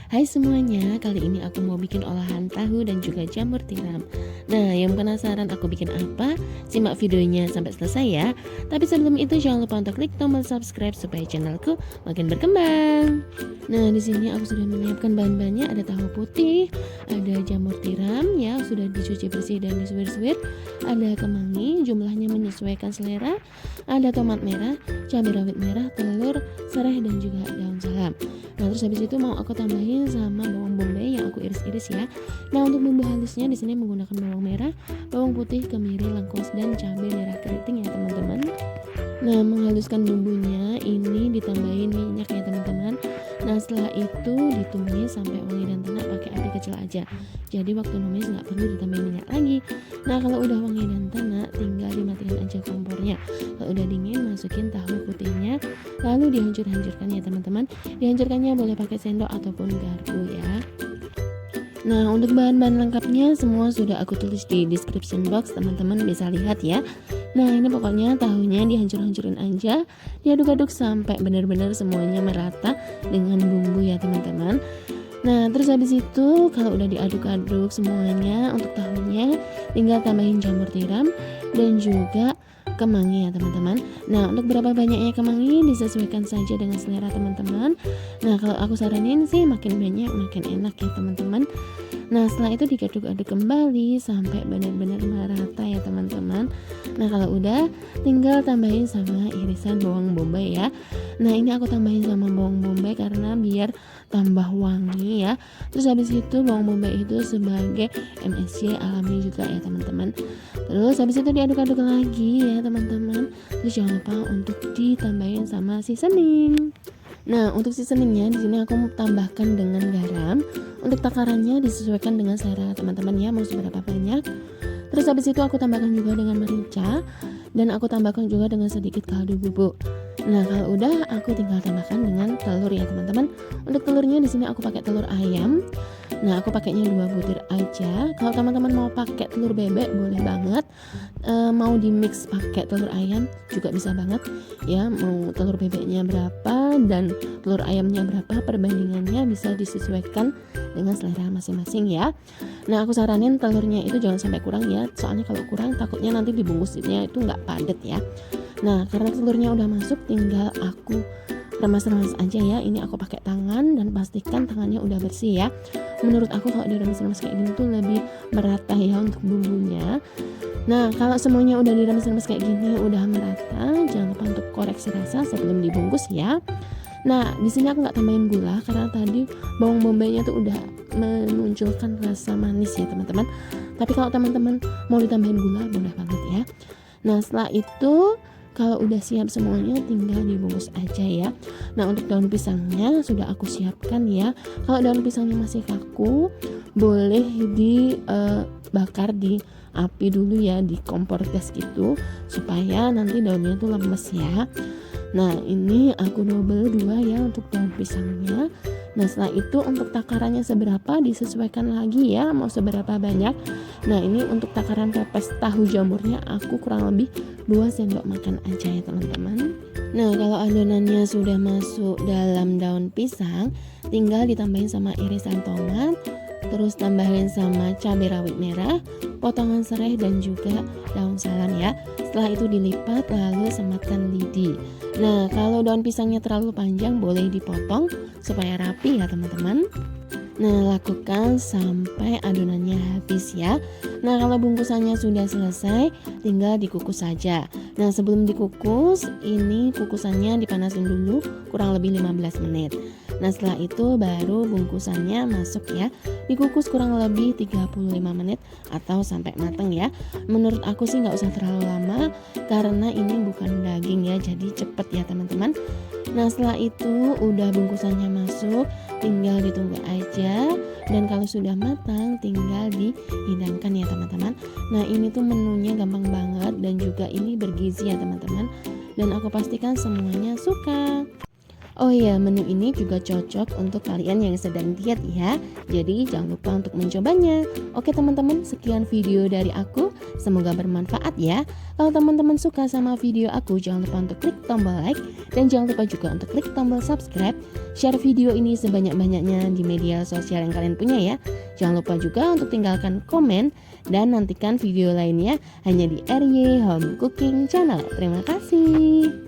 Hai semuanya, kali ini aku mau bikin olahan tahu dan juga jamur tiram. Nah, yang penasaran aku bikin apa? Simak videonya sampai selesai ya. Tapi sebelum itu jangan lupa untuk klik tombol subscribe supaya channelku makin berkembang. Nah, di sini aku sudah menyiapkan bahan-bahannya. Ada tahu putih, ada jamur tiram ya, sudah dicuci bersih dan disuir-suir. Ada kemangi, jumlahnya menyesuaikan selera. Ada tomat merah, cabai rawit merah, telur, serai dan juga daun salam. Nah, terus habis itu mau aku tambahin sama bawang bombay yang aku iris-iris ya. Nah, untuk bumbu halusnya di sini menggunakan bawang merah, bawang putih, kemiri, lengkuas dan cabai merah keriting ya teman-teman. Nah, menghaluskan bumbunya ini ditambahin minyak ya teman-teman. Nah, setelah itu ditumis sampai wangi dan tenak pakai api kecil aja. Jadi waktu numis nggak perlu ditambahin minyak lagi. Nah, kalau udah wangi dan tenak tinggal dimatiin aja kompornya. Kalau udah dingin masukin tahu putihnya, lalu dihancur-hancurkan ya teman-teman. Dihancurkannya boleh pakai sendok ataupun garpu ya. Nah, untuk bahan-bahan lengkapnya semua sudah aku tulis di description box, teman-teman bisa lihat ya. Nah, ini pokoknya tahunya dihancur-hancurin aja, diaduk-aduk sampai benar-benar semuanya merata dengan bumbu ya teman-teman. Nah, terus habis itu kalau udah diaduk-aduk semuanya untuk tahunya, tinggal tambahin jamur tiram dan juga kemangi ya teman-teman. Nah, untuk berapa banyaknya kemangi disesuaikan saja dengan selera teman-teman. Nah, kalau aku saranin sih makin banyak makin enak ya teman-teman. Nah, setelah itu diaduk-aduk kembali sampai benar-benar merata ya teman-teman. Nah, kalau udah tinggal tambahin sama irisan bawang bombay ya. Nah, ini aku tambahin sama bawang bombay karena biar tambah wangi ya. Terus habis itu bawang bombay itu sebagai MSG alami juga ya teman-teman. Terus habis itu diaduk-aduk lagi ya teman-teman. Terus jangan lupa untuk ditambahin sama seasoning. Nah, untuk seasoningnya di sini aku tambahkan dengan garam. Untuk takarannya disesuaikan dengan selera teman-teman ya, mau seberapa banyak. Terus habis itu aku tambahkan juga dengan merica dan aku tambahkan juga dengan sedikit kaldu bubuk. Nah, kalau udah aku tinggal tambahkan dengan telur ya teman-teman. Untuk telurnya di sini aku pakai telur ayam. Nah, aku pakainya 2 butir aja. Kalau teman-teman mau pakai telur bebek boleh banget. Mau di mix pakai telur ayam juga bisa banget ya. Mau telur bebeknya berapa dan telur ayamnya berapa, perbandingannya bisa disesuaikan dengan selera masing-masing ya. Nah, aku saranin telurnya itu jangan sampai kurang ya. Soalnya kalau kurang takutnya nanti dibungkusnya itu nggak padat ya. Nah, karena telurnya udah masuk tinggal aku remas-remas aja ya. Ini aku pakai tangan dan pastikan tangannya udah bersih ya. Menurut aku kalau diremas-remas kayak gini tuh lebih merata ya untuk bumbunya. Nah, kalau semuanya udah diremas-remas kayak gini udah merata, jangan lupa untuk koreksi rasa sebelum dibungkus ya. Nah, di sini aku nggak tambahin gula karena tadi bawang bombaynya tuh udah menunjukkan rasa manis ya teman-teman. Tapi kalau teman-teman mau ditambahin gula boleh banget ya. Nah, setelah itu kalau udah siap semuanya tinggal dibungkus aja ya. Nah, untuk daun pisangnya sudah aku siapkan ya. Kalau daun pisangnya masih kaku, boleh dibakar di api dulu ya, di kompor gas gitu supaya nanti daunnya tuh lemes ya. Nah, ini aku double 2 ya untuk daun pisangnya. Nah, setelah itu untuk takarannya seberapa disesuaikan lagi ya, mau seberapa banyak. Nah, ini untuk takaran pepes tahu jamurnya aku kurang lebih 2 sendok makan aja ya teman-teman. Nah, kalau adonannya sudah masuk dalam daun pisang, tinggal ditambahin sama irisan tomat, terus tambahin sama cabai rawit merah, potongan serai dan juga daun salam ya. Setelah itu dilipat lalu sematkan lidi. Nah, kalau daun pisangnya terlalu panjang boleh dipotong supaya rapi ya teman-teman. Nah, lakukan sampai adonannya habis ya. Nah, kalau bungkusannya sudah selesai, tinggal dikukus saja. Nah, sebelum dikukus, ini kukusannya dipanasin dulu kurang lebih 15 menit. Nah, setelah itu baru bungkusannya masuk ya. Dikukus kurang lebih 35 menit atau sampai matang ya. Menurut aku sih nggak usah terlalu lama karena ini bukan daging ya, jadi cepet ya teman-teman. Nah, setelah itu udah bungkusannya masuk, tinggal ditunggu aja. Dan kalau sudah matang tinggal dihidangkan ya teman-teman. Nah, ini tuh menunya gampang banget dan juga ini bergizi ya teman-teman. Dan aku pastikan semuanya suka. Oh ya, menu ini juga cocok untuk kalian yang sedang diet ya. Jadi jangan lupa untuk mencobanya. Oke teman-teman, sekian video dari aku. Semoga bermanfaat ya. Kalau teman-teman suka sama video aku, jangan lupa untuk klik tombol like. Dan jangan lupa juga untuk klik tombol subscribe. Share video ini sebanyak-banyaknya di media sosial yang kalian punya ya. Jangan lupa juga untuk tinggalkan komen. Dan nantikan video lainnya hanya di RY Home Cooking Channel. Terima kasih.